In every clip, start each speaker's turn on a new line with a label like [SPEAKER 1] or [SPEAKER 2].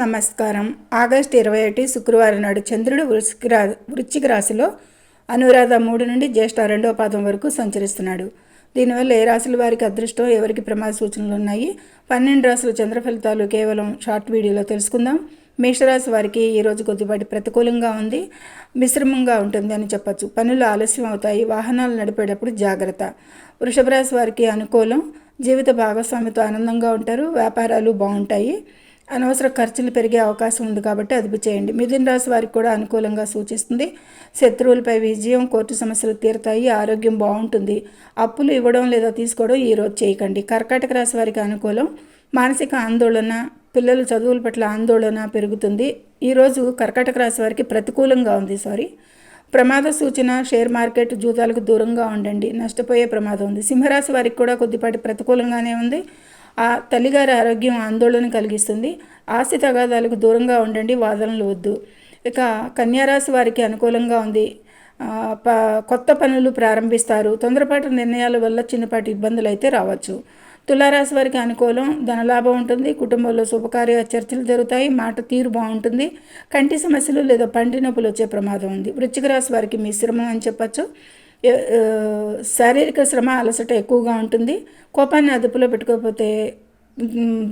[SPEAKER 1] నమస్కారం. ఆగస్టు 21 శుక్రవారం నాడు చంద్రుడు వృశ్చిక రాశిలో అనురాధ 3 నుండి జ్యేష్ఠ 2వ పాదం వరకు సంచరిస్తున్నాడు. దీనివల్ల ఏ రాశుల వారికి అదృష్టం, ఎవరికి ప్రమాద సూచనలు ఉన్నాయి, 12 రాశుల చంద్ర ఫలితాలు కేవలం షార్ట్ వీడియోలో తెలుసుకుందాం. మేషరాశి వారికి ఈరోజు కొద్దిపాటి ప్రతికూలంగా ఉంది, మిశ్రమంగా ఉంటుంది అని చెప్పచ్చు. పనులు ఆలస్యం అవుతాయి, వాహనాలు నడిపేటప్పుడు జాగ్రత్త. వృషభ రాశి వారికి అనుకూలం, జీవిత భాగస్వామితో ఆనందంగా ఉంటారు, వ్యాపారాలు బాగుంటాయి. అనవసర ఖర్చులు పెరిగే అవకాశం ఉంది కాబట్టి అదుపు చేయండి. మిథున రాశి వారికి కూడా అనుకూలంగా సూచిస్తుంది. శత్రువులపై విజయం, కోర్టు సమస్యలు తీరుతాయి, ఆరోగ్యం బాగుంటుంది. అప్పులు ఇవ్వడం లేదా తీసుకోవడం ఈరోజు చేయకండి. కర్కాటక రాశి వారికి అనుకూలం, మానసిక ఆందోళన, పిల్లల చదువుల పట్ల ఆందోళన పెరుగుతుంది. ఈరోజు కర్కాటక రాశి వారికి ప్రతికూలంగా ఉంది. ప్రమాద సూచన, షేర్ మార్కెట్, జూదాలకు దూరంగా ఉండండి, నష్టపోయే ప్రమాదం ఉంది. సింహరాశి వారికి కూడా కొద్దిపాటి ప్రతికూలంగానే ఉంది. ఆ తల్లిగారి ఆరోగ్యం ఆందోళన కలిగిస్తుంది. ఆస్తి తగాదాలకు దూరంగా ఉండండి, వాదనలు వద్దు. ఇక కన్యారాశి వారికి అనుకూలంగా ఉంది. కొత్త పనులు ప్రారంభిస్తారు. తొందరపాటు నిర్ణయాల వల్ల చిన్నపాటి ఇబ్బందులు అయితే రావచ్చు. తులారాశి వారికి అనుకూలం, ధనలాభం ఉంటుంది. కుటుంబంలో శుభకార్య చర్చలు జరుగుతాయి, మాట తీరు బాగుంటుంది. కంటి సమస్యలు లేదా పంటి నొప్పులు వచ్చే ప్రమాదం ఉంది. వృశ్చిక రాశి వారికి మిశ్రమం అని చెప్పచ్చు. శారీరక శ్రమ, అలసట ఎక్కువగా ఉంటుంది. కోపాన్ని అదుపులో పెట్టుకోకపోతే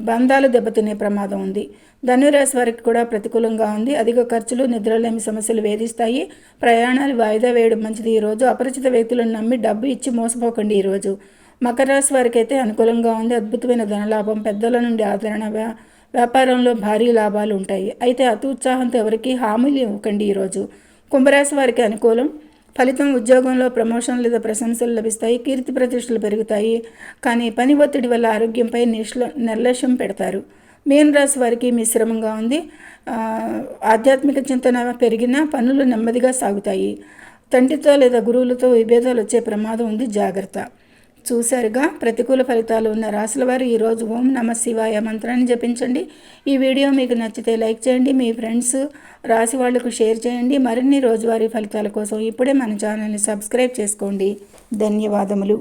[SPEAKER 1] బంధాలు దెబ్బతినే ప్రమాదం ఉంది. ధనురాశి వారికి కూడా ప్రతికూలంగా ఉంది. అధిక ఖర్చులు, నిద్రలేమి సమస్యలు వేధిస్తాయి. ప్రయాణాలు వాయిదా వేయడం మంచిది. ఈరోజు అపరిచిత వ్యక్తులను నమ్మి డబ్బు ఇచ్చి మోసపోకండి. ఈరోజు మకర రాశి వారికి అయితే అనుకూలంగా ఉంది. అద్భుతమైన ధనలాభం, పెద్దల నుండి ఆదరణ, వ్యాపారంలో భారీ లాభాలు ఉంటాయి. అయితే అతి ఉత్సాహంతో ఎవరికి హామీలు ఇవ్వకండి. ఈరోజు కుంభరాశి వారికి అనుకూలం, ఫలితం ఉద్యోగంలో ప్రమోషన్ లేదా ప్రశంసలు లభిస్తాయి. కీర్తి ప్రతిష్టలు పెరుగుతాయి. కానీ పని ఒత్తిడి వల్ల ఆరోగ్యంపై నిర్లక్ష్యం పెడతారు. మీన రాశి వారికి మిశ్రమంగా ఉంది. ఆధ్యాత్మిక చింతన పెరిగినా పనులు నెమ్మదిగా సాగుతాయి. తండ్రితో లేదా గురువులతో విభేదాలు వచ్చే ప్రమాదం ఉంది, జాగ్రత్త. చూశారుగా ప్రతికూల ఫలితాలు ఉన్న రాశుల వారు ఈరోజు ఓం నమ శివాయ మంత్రాన్ని జపించండి. ఈ వీడియో మీకు నచ్చితే లైక్ చేయండి, మీ ఫ్రెండ్స్ రాశి వాళ్లకు షేర్ చేయండి. మరిన్ని రోజువారీ ఫలితాల కోసం ఇప్పుడే మన ఛానల్ని సబ్స్క్రైబ్ చేసుకోండి. ధన్యవాదములు.